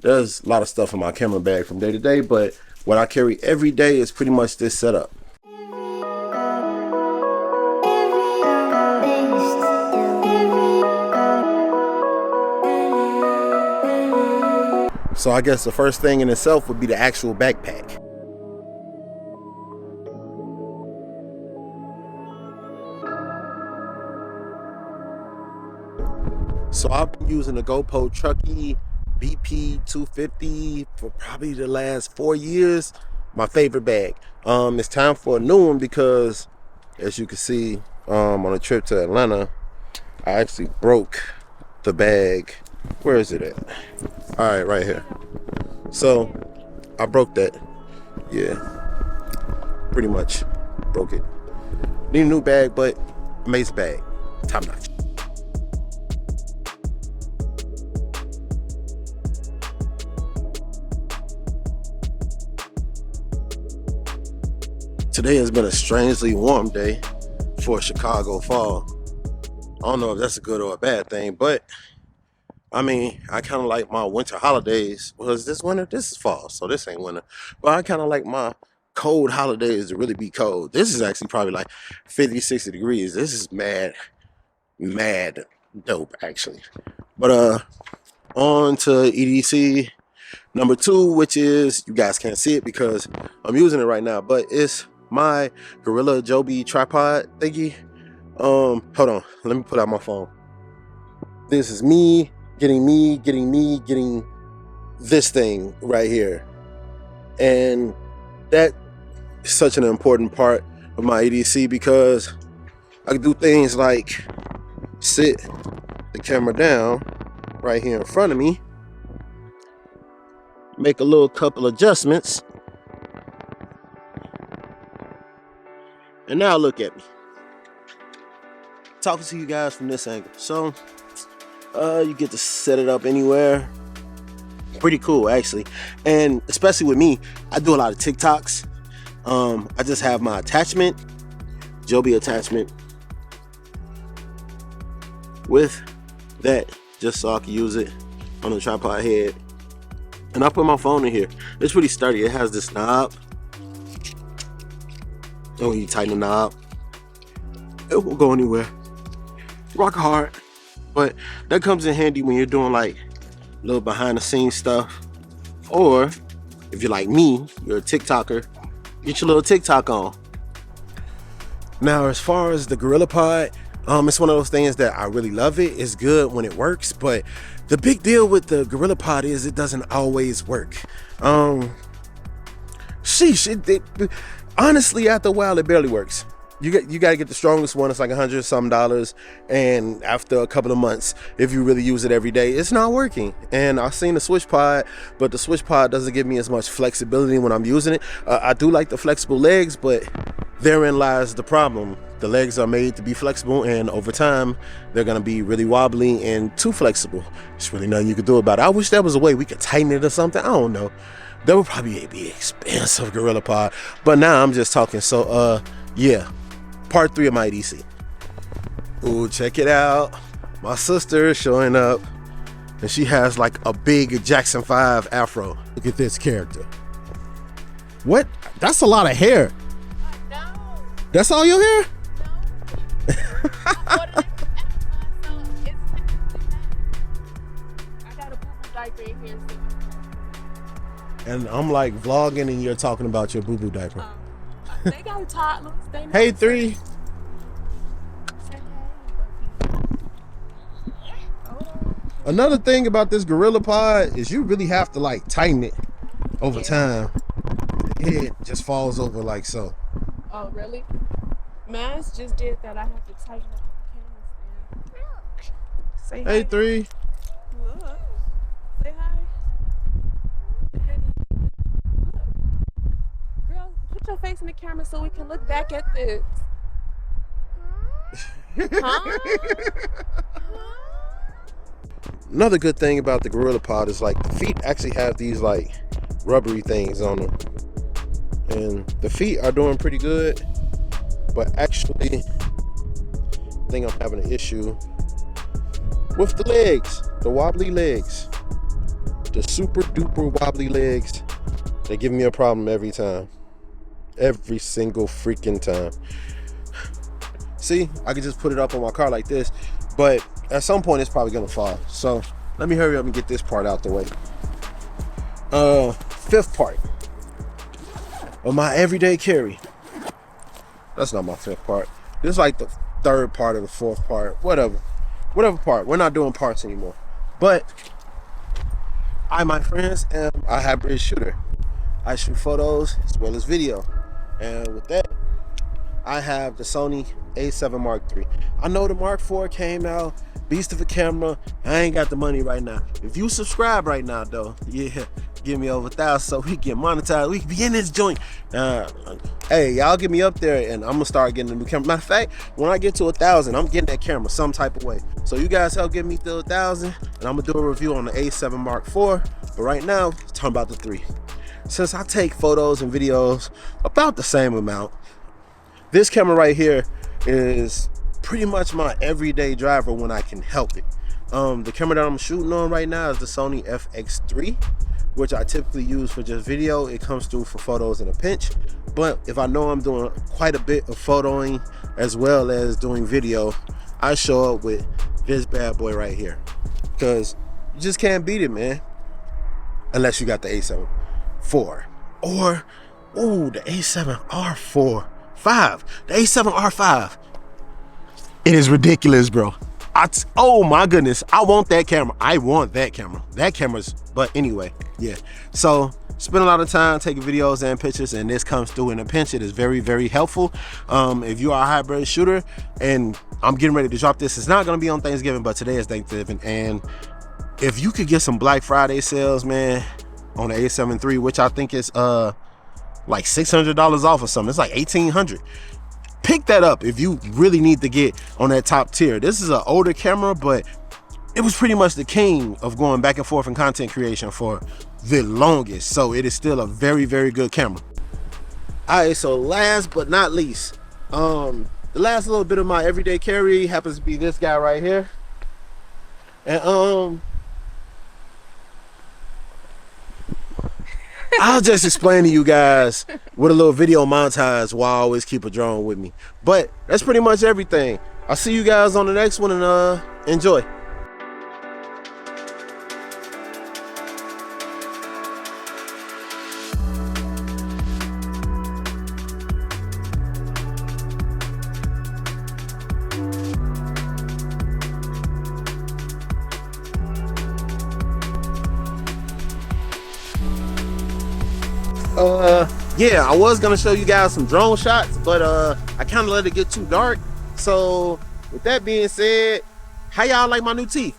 There's a lot of stuff in my camera bag from day to day, but what I carry every day is pretty much this setup. So I guess the first thing in itself would be the actual backpack. So I've been using the GoPro Truckee BP 250 for probably the last 4 years. My favorite bag. It's time for a new one because, as you can see, on a trip to Atlanta, I actually broke the bag. Where is it at? All right, right here. So I broke that. Yeah, pretty much broke it. Need a new bag, but amazing bag, top notch. Today has been a strangely warm day for Chicago fall. I don't know if that's a good or a bad thing, but I mean, I kind of like my winter holidays. Was this winter? This is fall, so this ain't winter. But I kind of like my cold holidays to really be cold. This is actually probably like 50, 60 degrees. This is mad dope, actually. But on to EDC number 2, which is, you guys can't see it because I'm using it right now, but it's my Gorilla Joby tripod thingy. Hold on, let me put out my phone. This is me getting this thing right here, and that is such an important part of my EDC because I can do things like sit the camera down right here in front of me, make a little couple adjustments, and now look at me talking to you guys from this angle. So you get to set it up anywhere. Pretty cool, actually. And especially with me, I do a lot of TikToks. I just have my attachment, Joby attachment, with that, just so I can use it on the tripod head. And I put my phone in here. It's pretty sturdy. It has this knob, and when you tighten the knob, it won't go anywhere. Rock hard. But that comes in handy when you're doing like little behind the scenes stuff, or if you're like me, you're a TikToker, get your little TikTok on. Now, as far as the GorillaPod, it's one of those things that I really love it. It's good when it works, but the big deal with the GorillaPod is it doesn't always work. Honestly, after a while, it barely works. You got to get the strongest one. It's like $100 something, and after a couple of months, if you really use it every day, it's not working. And I've seen the SwitchPod, but the SwitchPod doesn't give me as much flexibility when I'm using it. I do like the flexible legs, but therein lies the problem. The legs are made to be flexible, and over time, they're gonna be really wobbly and too flexible. There's really nothing you can do about it. I wish there was a way we could tighten it or something. I don't know. That would probably be expensive, GorillaPod. But now I'm just talking. So yeah. Part 3 of my EDC. Ooh, check it out. My sister is showing up, and she has like a big Jackson 5 afro. Look at this character. What? That's a lot of hair. No. That's all your hair? No. I got a boo-boo diaper in here. And I'm like vlogging, and you're talking about your boo-boo diaper. They got toddlers. They know. Hey, 3. Another thing about this GorillaPod is you really have to like tighten it over time. The head just falls over like so. Oh, really? Mine just did that. I have to tighten up my camera stand. Say Hey, hi. 3. Look. Say hi. Hey. Look. Girl, put your face in the camera so we can look back at this. Huh? Another good thing about the GorillaPod is like the feet actually have these like rubbery things on them, and the feet are doing pretty good. But actually, I think I'm having an issue with the legs, the wobbly legs. the super duper wobbly legs, they give me a problem every time. Every single freaking time. See, I could just put it up on my car like this, but at some point it's probably gonna fall. So let me hurry up and get this part out the way. Fifth part of my everyday carry. That's not my fifth part. This is like the third part of the fourth part. Whatever part. We're not doing parts anymore. But I, my friends, am a hybrid shooter. I shoot photos as well as video. And with that, I have the Sony A7 Mark III. I know the Mark IV came out, beast of a camera. I ain't got the money right now. If you subscribe right now though, yeah, give me over 1,000 so we can get monetized. We can be in this joint. Hey, y'all get me up there and I'm gonna start getting a new camera. Matter of fact, when I get to 1,000, I'm getting that camera some type of way. So you guys help get me to 1,000 and I'm gonna do a review on the A7 Mark IV. But right now, talking about the 3. Since I take photos and videos about the same amount, this camera right here is pretty much my everyday driver when I can help it. The camera that I'm shooting on right now is the Sony FX3, which I typically use for just video. It comes through for photos in a pinch. But if I know I'm doing quite a bit of photoing as well as doing video, I show up with this bad boy right here. Because you just can't beat it, man. Unless you got the A7 IV. Or, ooh, the A7 R4. 5. The A7 R5. It is ridiculous, bro. Oh my goodness. I want that camera. I want that camera. That camera's, but anyway, yeah. So spend a lot of time taking videos and pictures, and this comes through in a pinch. It is very, very helpful. If you are a hybrid shooter, and I'm getting ready to drop this, it's not gonna be on Thanksgiving, but today is Thanksgiving. And if you could get some Black Friday sales, man, on the A7 III, which I think is like $600 off or something. It's like $1,800. Pick that up if you really need to get on that top tier. This is an older camera, but it was pretty much the king of going back and forth in content creation for the longest. So it is still a very, very good camera. All right, so last but not least, the last little bit of my everyday carry happens to be this guy right here. And I'll just explain to you guys with a little video montage why I always keep a drone with me. But that's pretty much everything. I'll see you guys on the next one, and enjoy. Yeah, I was gonna show you guys some drone shots, but I kind of let it get too dark. So with that being said, how y'all like my new teeth?